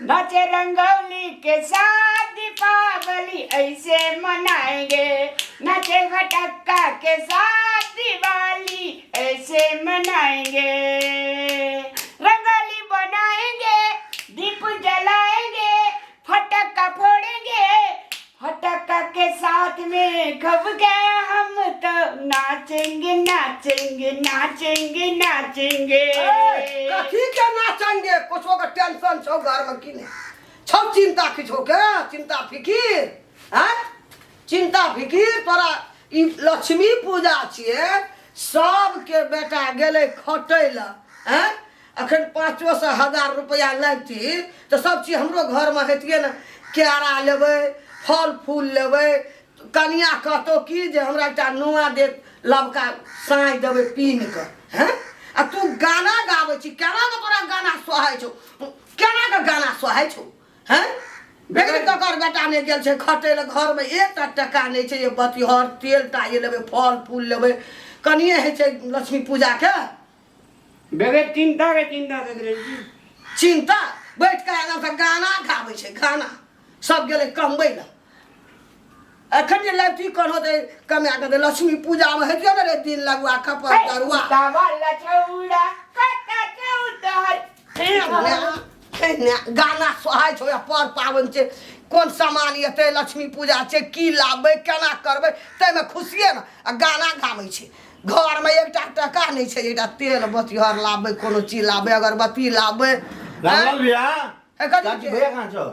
नाचे रंगोली के साथ दीपावली ऐसे मनाएंगे, नाचे फटक्का के साथ दिवाली ऐसे मनाएंगे। रंगोली बनाएंगे, दीप जलाएंगे, फटक्का फोड़ेंगे, फटक्का के साथ में खब गए हम तो नाचेंगे नाचेंगे नाचेंगे नाचेंगे। कथी के नाचेंगे? कुछ का टेंशन छो घर में कि नहीं छो? चिंता किछो के? चिंता फिकीर हैं? चिंता फिकीर तोरा ई लक्ष्मी पूजा छिए, सबके बेटा गेले खटै ला हैं। अखन 500-1000 रुपया लगती तो सब चीज हमरो घर में हेतिए ना। केरा लेबै, फल फूल लेबै, कनिया कहतो कि जे हमरा एकटा नुआ दे लबका साँझ देबै पीन के हैं। आ तू गाना गाबै छी, केना के तोरा गाना सोहाय छौ? केना के गाना सोहाय छौ हैं? बेगर ककर बेटा ने गेल छै खटै ले, घर में एकटा टका नहीं छै। ये बतिहर तेल ताये लेबै, फल फूल लेबै, कनिए है छै लक्ष्मी पूजा के। बगैर चिंता के चिंता देख रही छी। चिंता बैठ के आराम से गाना गाबै छै, गाना सब गेले कमबै ला। अखन जे लड़की कौन होते कमा के दे लक्ष्मी पूजा में हेतियो ना रे दिन लगवा खपर तरुआ वाला छौड़ा कटा चौतहर गाना सोहाय छो। पर पावन छै, कोन सामान एते लक्ष्मी पूजा छै, की लाबै केना करबै, तै में खुशिये ना आ गाना गाबै छै। घर में एकटा टका नहीं छै, एकटा तेल बतिहर लाबै, कोनो चीज लाबै, अगरबत्ती लाबै। रामलाल भैया कथी भैया कहाँ छो?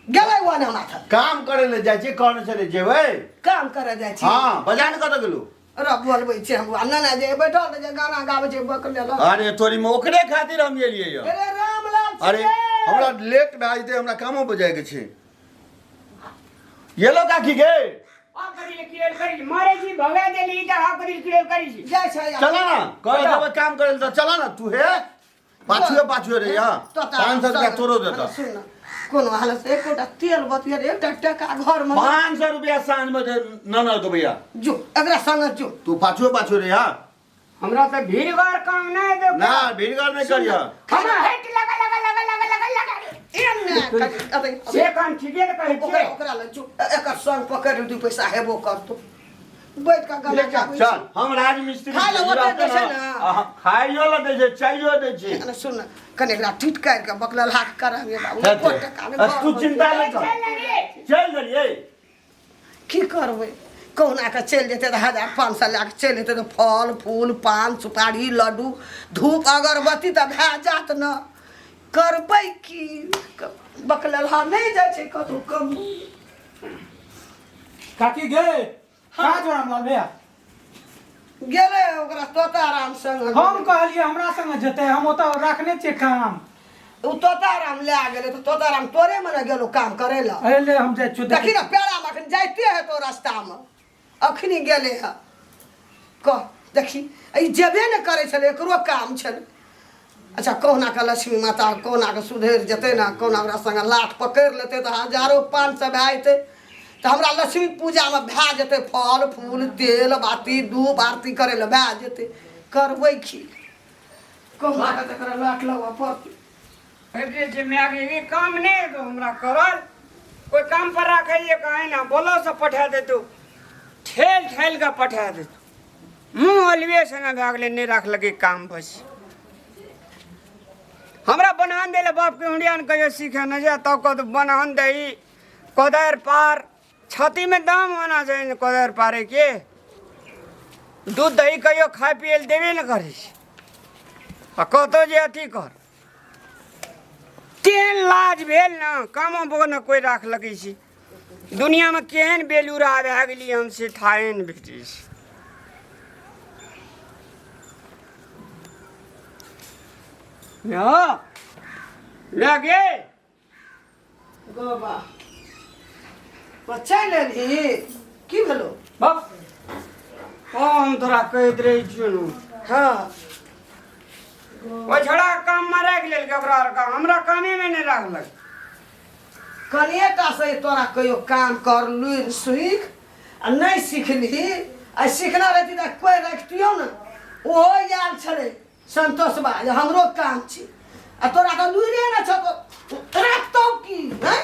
गेलै वन हमरा था काम करे ले जाय छी, कहने चले जेबै काम करे जाइ छी। हां बजान कत गेलु? अरे बोलबै छै हम ना जे बैठल जे गाना गाबै छै बकले ल। अरे तोरी में ओकरे खातिर हम एलियै यो। अरे रामलाल अरे हमरा लेट भए जेतै, हमरा कामो बजाय के छै। ये लो काकी गे आकरी क्लियर करी मारे जी भगा देली त आकरी क्लियर करी छी। जाइ छै चला ना कर देबै काम करे त चला ना तू हे पाछुए रे या 500 रुपया तोरो देता। सुन कोनो हालत से एकटा तेल बतिहर एकटा टका घर में 500 रुपया साँझ में न दो भैया। जो एकरा संग जो तू पाछुए रे या। हमरा त भीड़गार काम नहीं दे ना भीड़गार नहीं करिया। हमरा हेट लगा लगा लगा लगा लगा लगा एन्ने से कान ठीके न कहै छै। ओकरा ल जो एकर संग पकड़ दू पैसा हेबो करतो बैठ का गाना गाबै चल हम राजमिस्त्री खाइ ल ओते दै छै ना। खाइयो ल दै छै, चाइयो दै छै। अरे सुन कने एकरा टिट काट के बकला लाख कराबे बाबू को टका में तू चिंता नहीं कर, चल गेलिए की करबै? कहुना के चल जेते तो 1500 लाख चल जेते तो फल फूल पान सुपारी लड्डू धूप अगरबत्ती तो भए जात न। करबै की? बकलहा नहीं जाय छै कतौ कम। काकी गे कहाँ छौ रामलाल भैया? गेले ओकरा तोताराम संग। हम कहलिए हमरा संग जेते, हम ओतऽ रखने छियै काम। उ तोताराम ले गेले तो तोताराम तोरे में न गेलो काम करे ला। अरे ले हम जाय छु देखी ना पेड़ा में अखन जाइते है तो रास्ता में अखनी गेले है। कह देखी ई जेबे न करे छले, एकरो काम छले। अच्छा कहुना के लक्ष्मी माता कहुना के सुधेर जेते ना, कहुना हमरा संग लाठ पकड़ लेते तो हजारों 500 भए जेते तो हमरा लक्ष्मी पूजा में भए जेते। फल फूल तेल बाती धूप आरती करे ले भए जेते। करबै की? कहुना के तकरा लाठ लगवा पड़ते। अरे जे मैं आगे ये काम नहीं दो हमरा करल, कोई काम पर रखे ये कहे ना बोलो से पठा दे तू, ठेल ठेल का पठा दे तू। मुंह अलवे संग भागले नहीं रख लगे काम बस। हमरा बनान देले बाप के हुंडियान कहियो सीखे न जा तो को बनान दई कोदर पार छाती में दाम होना चाहिए। कोदर पारे के दूध दही कहियो खाए पिए देवे न करे आ कतो जे अथी कर केहन लाज भेल न कामो बो न कोई राख लगे छी। दुनिया में केहन बेलूरा भए गेली हमसे थाए न भेटै छै। लगे गोबा बच्चा लेली की भेलो? बाप हम तोरा कहैत रही छियौ हाँ ओ छोड़ा काम में राख लेल ओकरा काम हमरा कामे में नहीं राखलक। कनिएटा से तोरा कहियो काम कर लुर सीख आ नहीं सीखली आ सीखना रहती तो कोई रखतियो न। ओहो याद छले संतोष बा जे हमरो काम छी आ तोरा तो लुरे न छ रखतो की हैं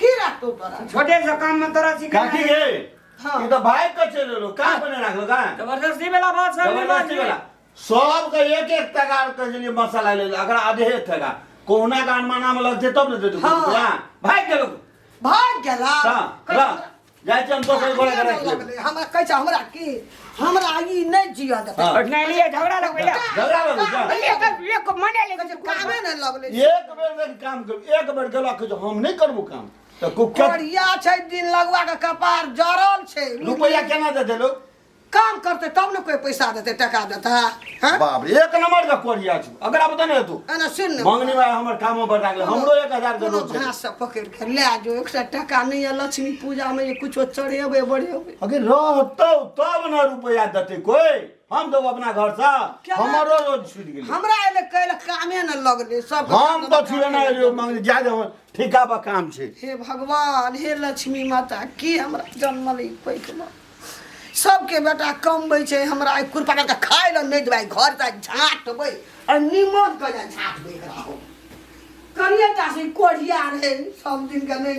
की रखतो तोरा छोटे से काम में तोरा सिखा काकी गे हाँ। ये तो भाई का चले लो का बने रख लो का जबरदस्ती वाला बात सब नहीं बात जबरदस्ती वाला सब का एक तगार के लिए मसाला ले अगर आधे थगा कोहना का अनमाना में लगते तब न दे दू हाँ। भाई चलो भाग गेला हां जाय हम तो कोई गोला करे हम कहै हमरा की हमरा ई नहीं जिया दे हाँ। नहीं लिए झगड़ा लग गया झगड़ा लगे जा एक मने ले कामे नहीं लगले एक बेर में काम कर एक बेर गेला के हम नहीं करबो काम तो कुक्का बढ़िया छै दिन लगवा के कपार जरल छै रुपया केना दे देलो काम करते तब न कोई पैसा देते टका देता हैं बाप रे एक नंबर का कोरिया छु अगर आप बता नहीं तू एना सुन मंगनी में हमर कामो बढ़ा गेल हमरो 1000 के रोज घास से पकड़ के ले जो 100 टका नहीं है लक्ष्मी पूजा में ये कुछ चढ़ेबे बढ़ेबे अगर रहतो तब न रुपया देते कोई हम तो अपना घर से हमरो रोज छूट गेल हमरा एले कहले कामे न लगले सब हम तो छुए ना रे मंगनी ज्यादा हम ठिका बा काम छे हे भगवान हे लक्ष्मी माता की हमरा जन्मले कोई के सबके बेटा कमबै छै हमरा कुरपा के खाइ ल नहीं देबै घर त झाटबै और निमक के झाटबै करिया ता से कोढ़िया रे सब दिन के नहीं